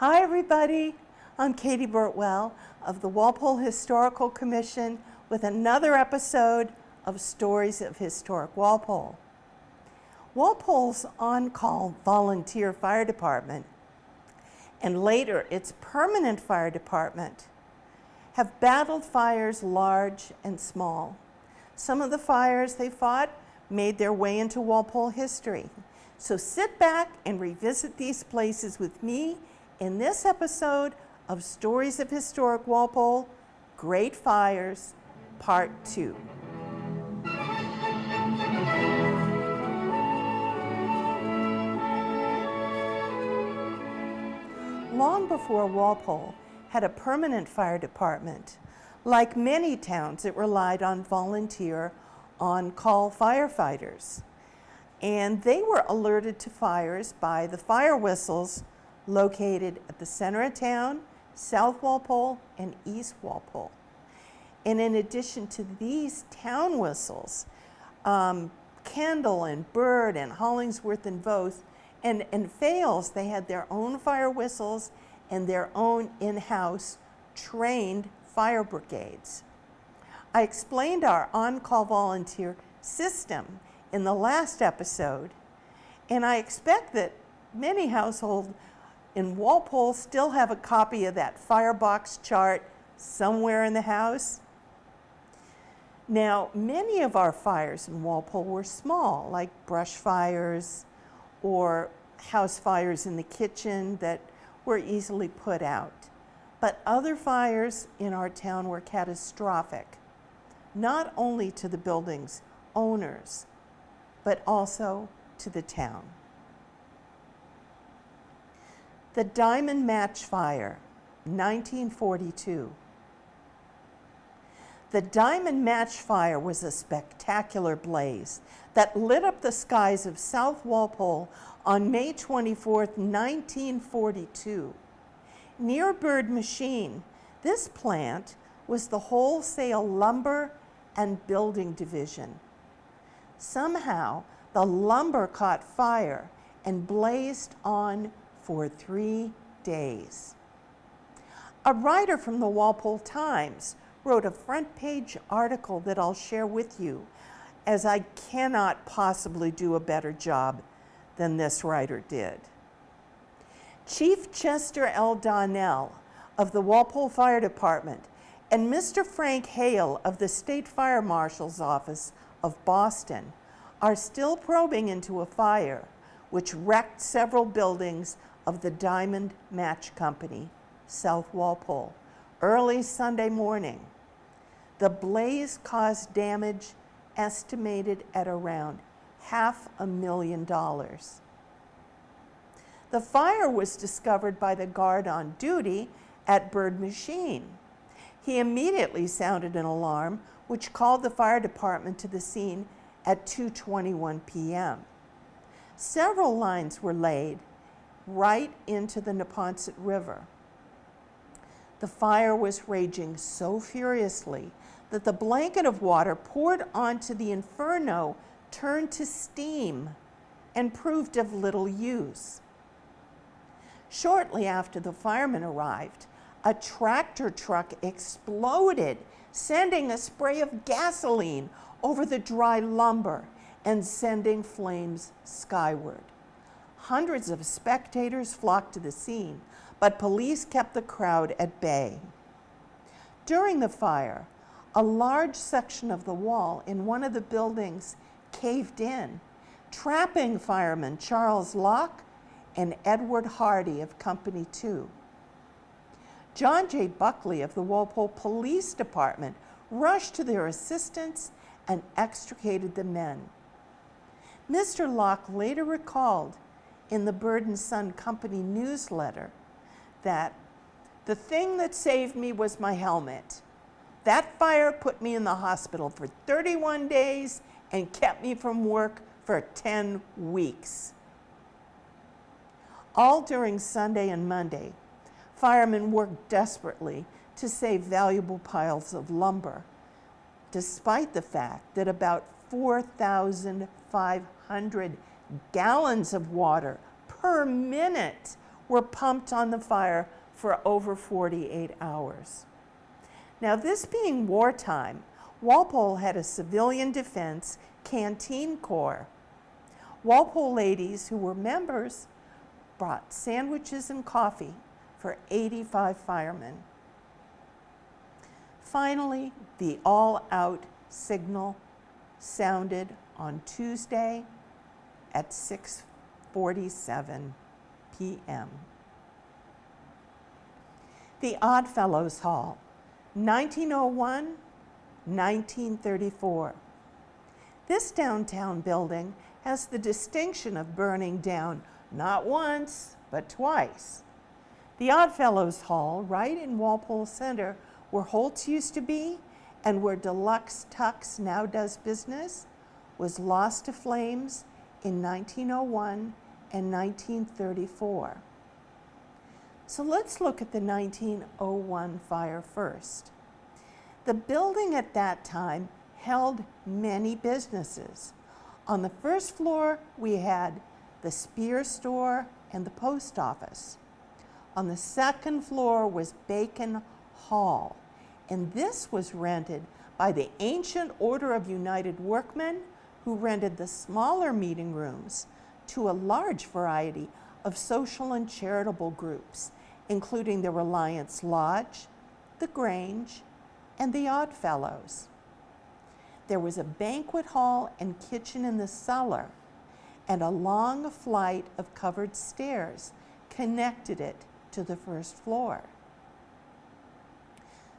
Hi everybody, I'm Katie Birtwell of the Walpole Historical Commission with another episode of Stories of Historic Walpole. Walpole's on-call volunteer fire department and later its permanent fire department have battled fires large and small. Some of the fires they fought made their way into Walpole history. So sit back and revisit these places with me in this episode of Stories of Historic Walpole, Great Fires, Part 2. Long before Walpole had a permanent fire department, like many towns, it relied on volunteer on-call firefighters. And they were alerted to fires by the fire whistles located at the center of town, South Walpole, and East Walpole. And in addition to these town whistles, Kendall and Bird and Hollingsworth and Voth and Fales, they had their own fire whistles and their own in-house trained fire brigades. I explained our on-call volunteer system in the last episode, and I expect that many households in Walpole still have a copy of that firebox chart somewhere in the house. Now, many of our fires in Walpole were small, like brush fires or house fires in the kitchen that were easily put out. But other fires in our town were catastrophic, not only to the building's owners, but also to the town. The Diamond Match Fire, 1942. The Diamond Match Fire was a spectacular blaze that lit up the skies of South Walpole on May 24, 1942. Near Bird Machine, this plant was the wholesale lumber and building division. Somehow, the lumber caught fire and blazed on for 3 days. A writer from the Walpole Times wrote a front page article that I'll share with you, as I cannot possibly do a better job than this writer did. Chief Chester L. Donnell of the Walpole Fire Department and Mr. Frank Hale of the State Fire Marshal's Office of Boston are still probing into a fire which wrecked several buildings of the Diamond Match Company, South Walpole, early Sunday morning. The blaze caused damage estimated at around $500,000. The fire was discovered by the guard on duty at Bird Machine. He immediately sounded an alarm, which called the fire department to the scene at 2:21 p.m. Several lines were laid right into the Neponset River. The fire was raging so furiously that the blanket of water poured onto the inferno turned to steam and proved of little use. Shortly after the firemen arrived, a tractor truck exploded, sending a spray of gasoline over the dry lumber and sending flames skyward. Hundreds of spectators flocked to the scene, but police kept the crowd at bay. During the fire, a large section of the wall in one of the buildings caved in, trapping firemen Charles Locke and Edward Hardy of Company 2. John J. Buckley of the Walpole Police Department rushed to their assistance and extricated the men. Mr. Locke later recalled in the Bird and Son Company newsletter that the thing that saved me was my helmet. That fire put me in the hospital for 31 days and kept me from work for 10 weeks. All during Sunday and Monday, firemen worked desperately to save valuable piles of lumber, despite the fact that about 4,500 gallons of water per minute were pumped on the fire for over 48 hours. Now, this being wartime, Walpole had a civilian defense canteen corps. Walpole ladies who were members brought sandwiches and coffee for 85 firemen. Finally, the all-out signal sounded on Tuesday at 6:47 p.m. The Oddfellows Hall, 1901, 1934. This downtown building has the distinction of burning down not once, but twice. The Oddfellows Hall, right in Walpole Center, where Holt's used to be and where Deluxe Tux now does business, was lost to flames in 1901 and 1934. So let's look at the 1901 fire first. The building at that time held many businesses. On the first floor, we had the Spear Store and the post office. On the second floor was Bacon Hall, and this was rented by the Ancient Order of United Workmen, who rented the smaller meeting rooms to a large variety of social and charitable groups, including the Reliance Lodge, the Grange, and the Oddfellows. There was a banquet hall and kitchen in the cellar, and a long flight of covered stairs connected it to the first floor.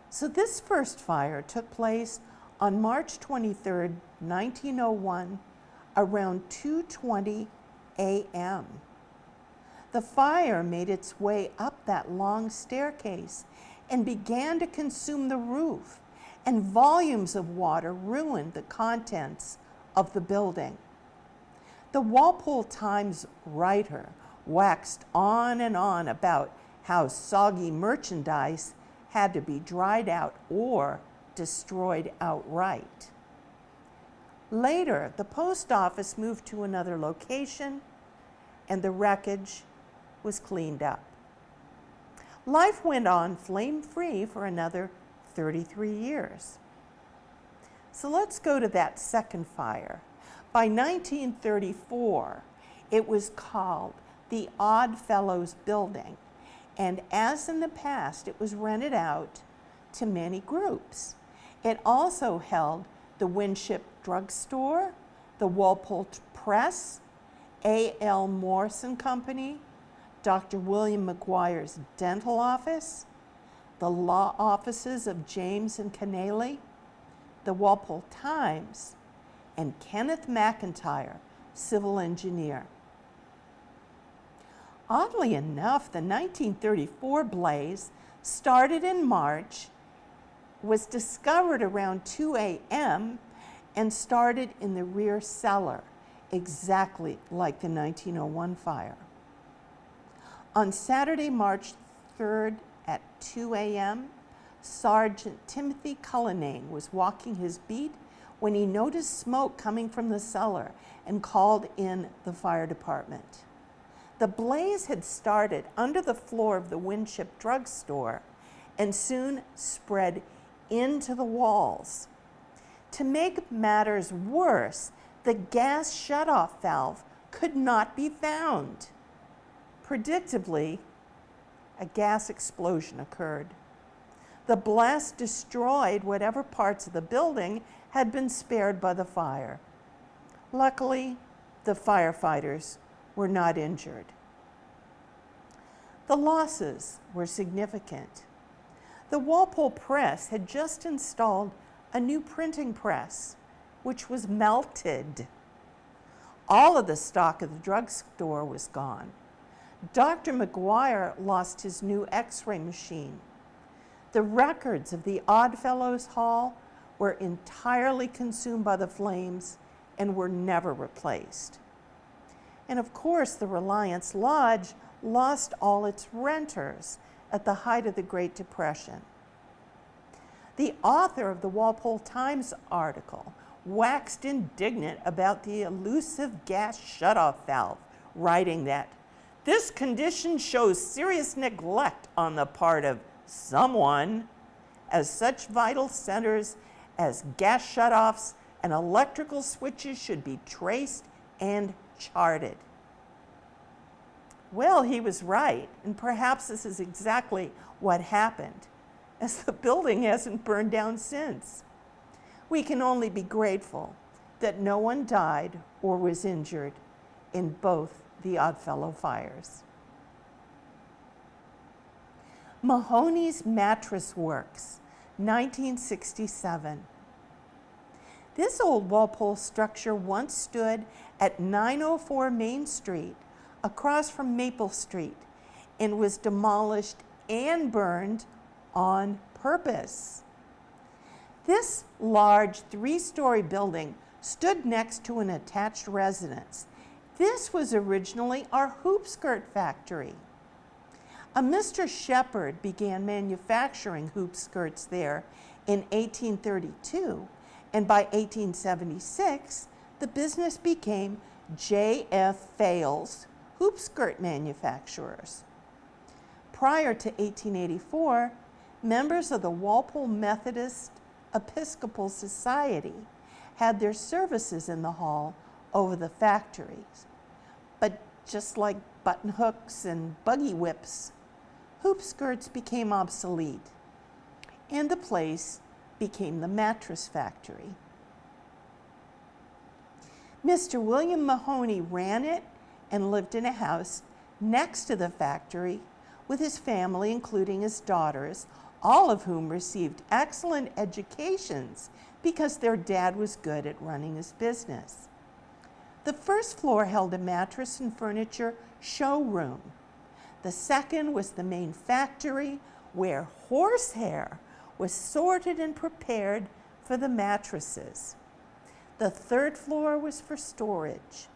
So this first fire took place on March 23, 1901, around 2:20 a.m. The fire made its way up that long staircase and began to consume the roof, and volumes of water ruined the contents of the building. The Walpole Times writer waxed on and on about how soggy merchandise had to be dried out or destroyed outright. Later, the post office moved to another location, and the wreckage was cleaned up. Life went on flame-free for another 33 years. So let's go to that second fire. By 1934, it was called the Oddfellows Building, and as in the past, it was rented out to many groups. It also held the Winship Drugstore, the Walpole Press, A.L. Morrison Company, Dr. William McGuire's dental office, the law offices of James and Keneally, the Walpole Times, and Kenneth McIntyre, civil engineer. Oddly enough, the 1934 blaze started in March, was discovered around 2 a.m., and started in the rear cellar, exactly like the 1901 fire. On Saturday, March 3rd at 2 a.m., Sergeant Timothy Cullinane was walking his beat when he noticed smoke coming from the cellar and called in the fire department. The blaze had started under the floor of the Winship Drugstore and soon spread into the walls. To make matters worse, the gas shutoff valve could not be found. Predictably, a gas explosion occurred. The blast destroyed whatever parts of the building had been spared by the fire. Luckily, the firefighters were not injured. The losses were significant. The Walpole Press had just installed a new printing press, which was melted. All of the stock of the drugstore was gone. Dr. McGuire lost his new X-ray machine. The records of the Oddfellows Hall were entirely consumed by the flames and were never replaced. And of course, the Reliance Lodge lost all its renters at the height of the Great Depression. The author of the Walpole Times article waxed indignant about the elusive gas shutoff valve, writing that This condition shows serious neglect on the part of someone, as such vital centers as gas shutoffs and electrical switches should be traced and charted. Well, he was right, and perhaps this is exactly what happened, as the building hasn't burned down since. We can only be grateful that no one died or was injured in both the Oddfellow fires. Mahoney's Mattress Works, 1967. This old Walpole structure once stood at 904 Main Street, across from Maple Street, and was demolished and burned on purpose. This large 3-story building stood next to an attached residence. This was originally our hoop skirt factory. A Mr. Shepherd began manufacturing hoop skirts there in 1832, and by 1876, the business became J.F. Fales Hoop Skirt Manufacturers. Prior to 1884, members of the Walpole Methodist Episcopal Society had their services in the hall over the factories. But just like button hooks and buggy whips, hoop skirts became obsolete, and the place became the mattress factory. Mr. William Mahoney ran it and lived in a house next to the factory with his family, including his daughters, all of whom received excellent educations because their dad was good at running his business. The first floor held a mattress and furniture showroom. The second was the main factory, where horsehair was sorted and prepared for the mattresses. The third floor was for storage.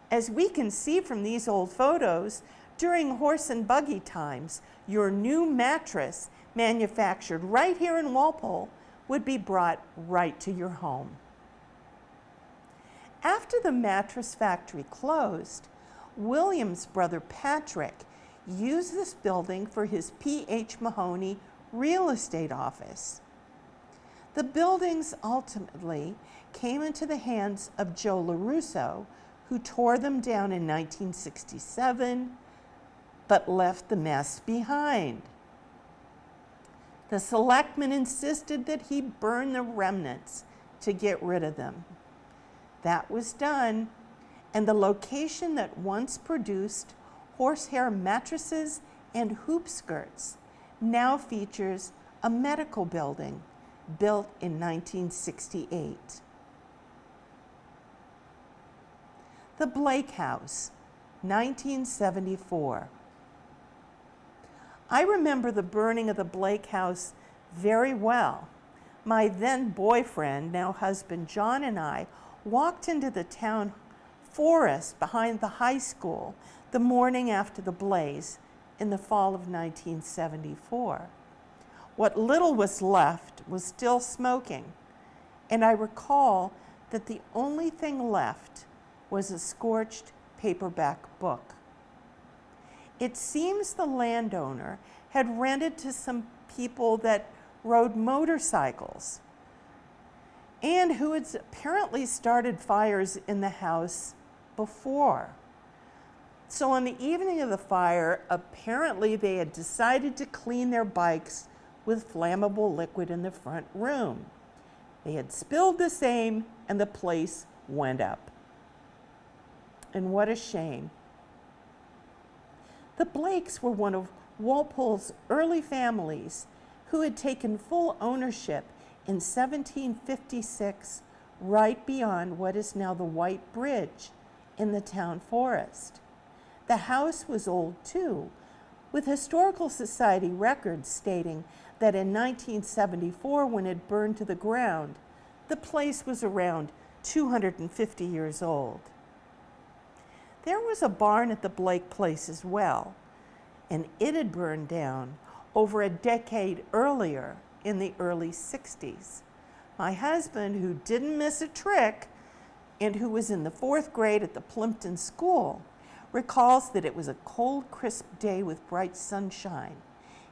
As we can see from these old photos, during horse and buggy times, your new mattress, manufactured right here in Walpole, would be brought right to your home. After the mattress factory closed, William's brother Patrick used this building for his P.H. Mahoney real estate office. The buildings ultimately came into the hands of Joe LaRusso, who tore them down in 1967, but left the mess behind. The selectmen insisted that he burn the remnants to get rid of them. That was done, and the location that once produced horsehair mattresses and hoop skirts now features a medical building built in 1968. The Blake House, 1974. I remember the burning of the Blake House very well. My then boyfriend, now husband John, and I walked into the town forest behind the high school the morning after the blaze in the fall of 1974. What little was left was still smoking, and I recall that the only thing left was a scorched paperback book. It seems the landowner had rented to some people that rode motorcycles and who had apparently started fires in the house before. So on the evening of the fire, apparently they had decided to clean their bikes with flammable liquid in the front room. They had spilled the same, and the place went up. And what a shame. The Blakes were one of Walpole's early families who had taken full ownership in 1756 right beyond what is now the White Bridge in the town forest. The house was old too, with Historical Society records stating that in 1974, when it burned to the ground, the place was around 250 years old. There was a barn at the Blake place as well, and it had burned down over a decade earlier in the early 60s. My husband, who didn't miss a trick and who was in the 4th grade at the Plimpton School, recalls that it was a cold, crisp day with bright sunshine.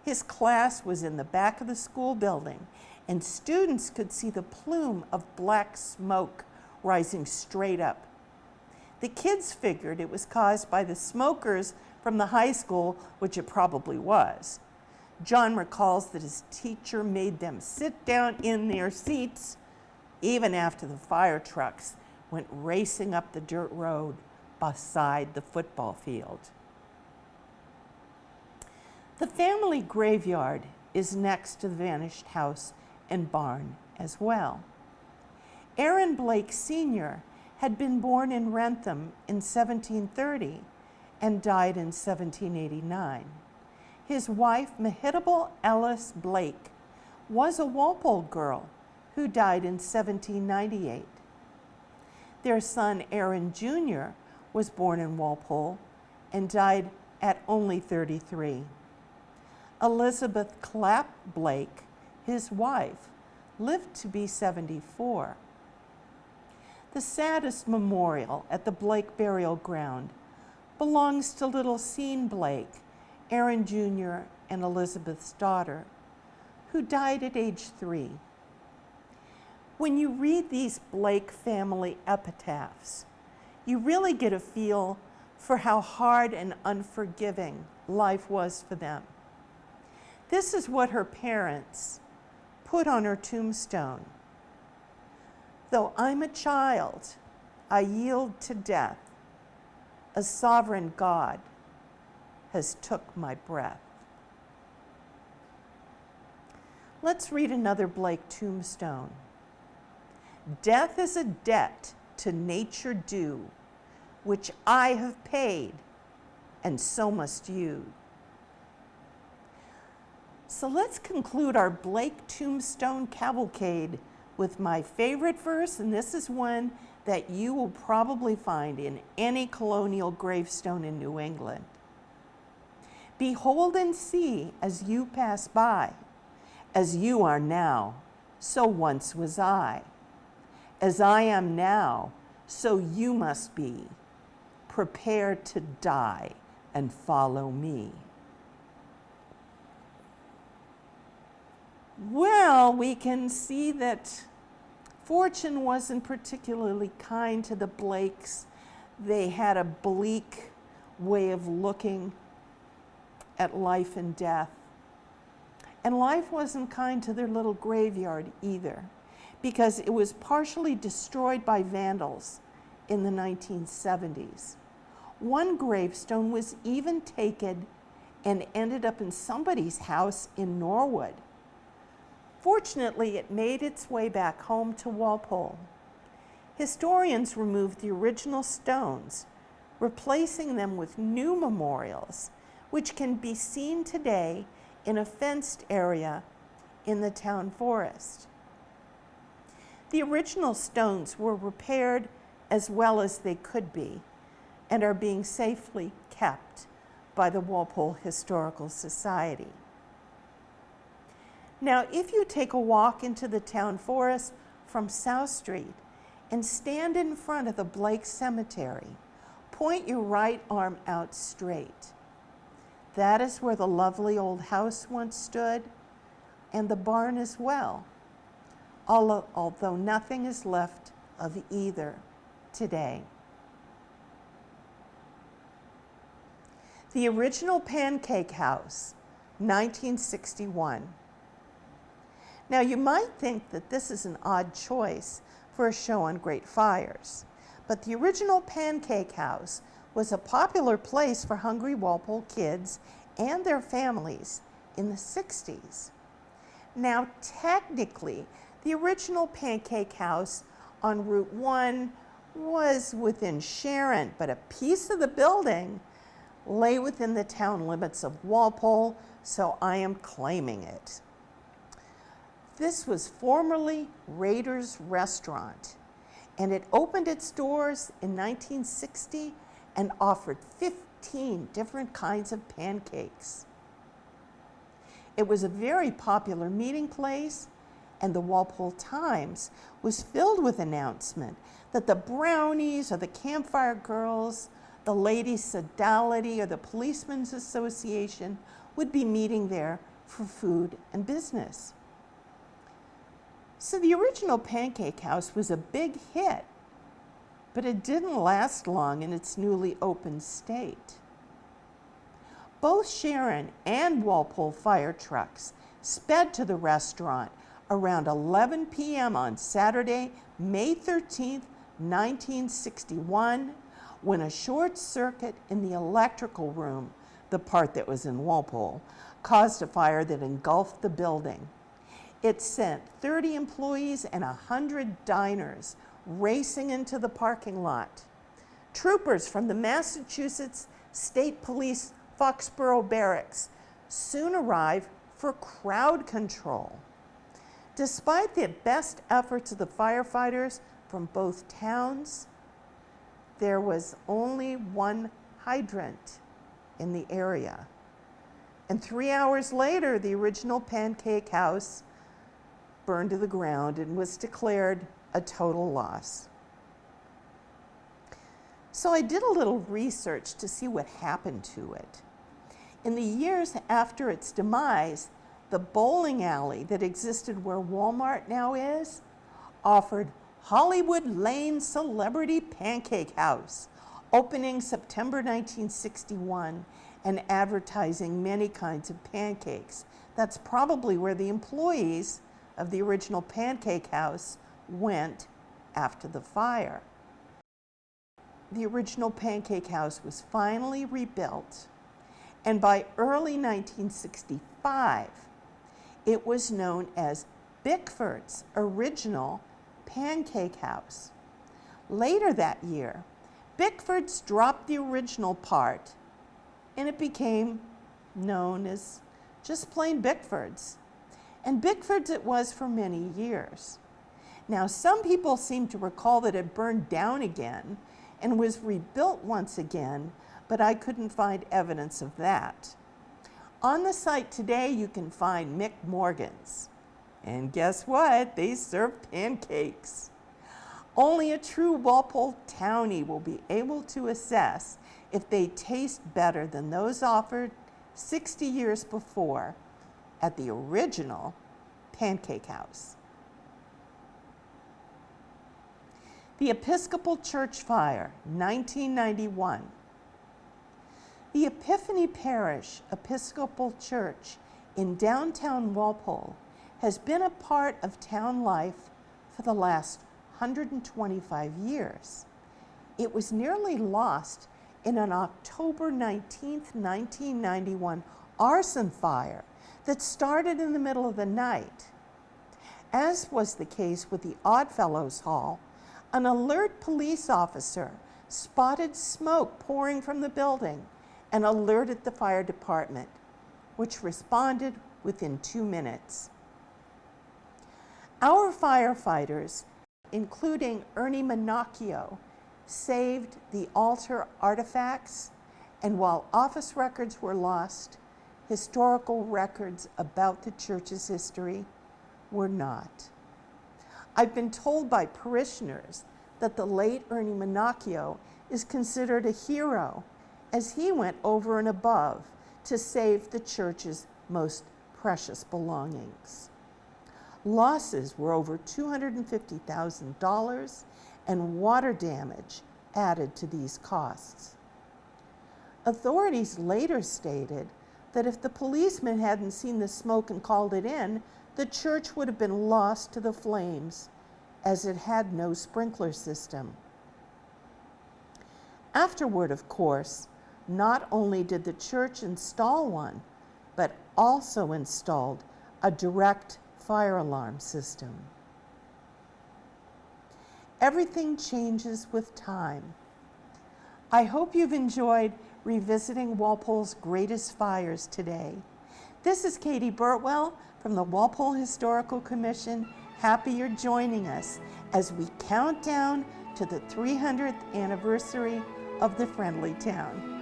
His class was in the back of the school building, and students could see the plume of black smoke rising straight up. The kids figured it was caused by the smokers from the high school, which it probably was. John recalls that his teacher made them sit down in their seats even after the fire trucks went racing up the dirt road beside the football field. The family graveyard is next to the vanished house and barn as well. Aaron Blake Sr. had been born in Wrentham in 1730 and died in 1789. His wife, Mehitable Ellis Blake, was a Walpole girl who died in 1798. Their son, Aaron Jr., was born in Walpole and died at only 33. Elizabeth Clapp Blake, his wife, lived to be 74. The saddest memorial at the Blake burial ground belongs to little Sean Blake, Aaron Jr. and Elizabeth's daughter, who died at age 3. When you read these Blake family epitaphs, you really get a feel for how hard and unforgiving life was for them. This is what her parents put on her tombstone. Though I'm a child, I yield to death. A sovereign God has took my breath. Let's read another Blake tombstone. Death is a debt to nature due, which I have paid, and so must you. So let's conclude our Blake tombstone cavalcade with my favorite verse, and this is one that you will probably find in any colonial gravestone in New England. Behold and see as you pass by, as you are now, so once was I. As I am now, so you must be. Prepare to die and follow me. Well, we can see that fortune wasn't particularly kind to the Blakes. They had a bleak way of looking at life and death. And life wasn't kind to their little graveyard either, because it was partially destroyed by vandals in the 1970s. One gravestone was even taken and ended up in somebody's house in Norwood. Fortunately, it made its way back home to Walpole. Historians removed the original stones, replacing them with new memorials, which can be seen today in a fenced area in the town forest. The original stones were repaired as well as they could be and are being safely kept by the Walpole Historical Society. Now, if you take a walk into the town forest from South Street and stand in front of the Blake Cemetery, point your right arm out straight. That is where the lovely old house once stood, and the barn as well, although nothing is left of either today. The original pancake house, 1961. Now, you might think that this is an odd choice for a show on great fires, but the original pancake house was a popular place for hungry Walpole kids and their families in the 60s. Now, technically, the original pancake house on Route 1 was within Sharon, but a piece of the building lay within the town limits of Walpole, so I am claiming it. This was formerly Raiders Restaurant, and it opened its doors in 1960 and offered 15 different kinds of pancakes. It was a very popular meeting place, and the Walpole Times was filled with announcement that the brownies or the campfire girls, the Ladies' Sodality or the Policemen's Association would be meeting there for food and business. So the original Pancake House was a big hit, but it didn't last long in its newly opened state. Both Sharon and Walpole fire trucks sped to the restaurant around 11 p.m. on Saturday, May 13, 1961, when a short circuit in the electrical room, the part that was in Walpole, caused a fire that engulfed the building. It sent 30 employees and 100 diners racing into the parking lot. Troopers from the Massachusetts State Police Foxborough Barracks soon arrived for crowd control. Despite the best efforts of the firefighters from both towns, there was only one hydrant in the area. And 3 hours later, the original Pancake House burned to the ground and was declared a total loss. So I did a little research to see what happened to it. In the years after its demise, the bowling alley that existed where Walmart now is offered Hollywood Lane Celebrity Pancake House, opening September 1961 and advertising many kinds of pancakes. That's probably where the employees of the original Pancake House went after the fire. The original Pancake House was finally rebuilt, and by early 1965, it was known as Bickford's original Pancake House. Later that year, Bickford's dropped the original part, and it became known as just plain Bickford's. And Bickford's it was for many years. Now, some people seem to recall that it burned down again and was rebuilt once again, but I couldn't find evidence of that. On the site today, you can find Mick Morgan's. And guess what? They serve pancakes. Only a true Walpole townie will be able to assess if they taste better than those offered 60 years before at the original Pancake House. The Episcopal Church Fire, 1991. The Epiphany Parish Episcopal Church in downtown Walpole has been a part of town life for the last 125 years. It was nearly lost in an October 19, 1991 arson fire that started in the middle of the night. As was the case with the Oddfellows Hall, an alert police officer spotted smoke pouring from the building and alerted the fire department, which responded within 2 minutes. Our firefighters, including Ernie Minocchio, saved the altar artifacts, and while office records were lost, historical records about the church's history were not. I've been told by parishioners that the late Ernie Minocchio is considered a hero, as he went over and above to save the church's most precious belongings. Losses were over $250,000, and water damage added to these costs. Authorities later stated that if the policeman hadn't seen the smoke and called it in, the church would have been lost to the flames, as it had no sprinkler system. Afterward, of course, not only did the church install one, but also installed a direct fire alarm system. Everything changes with time. I hope you've enjoyed revisiting Walpole's greatest fires today. This is Katie Birtwell from the Walpole Historical Commission. Happy you're joining us as we count down to the 300th anniversary of the friendly town.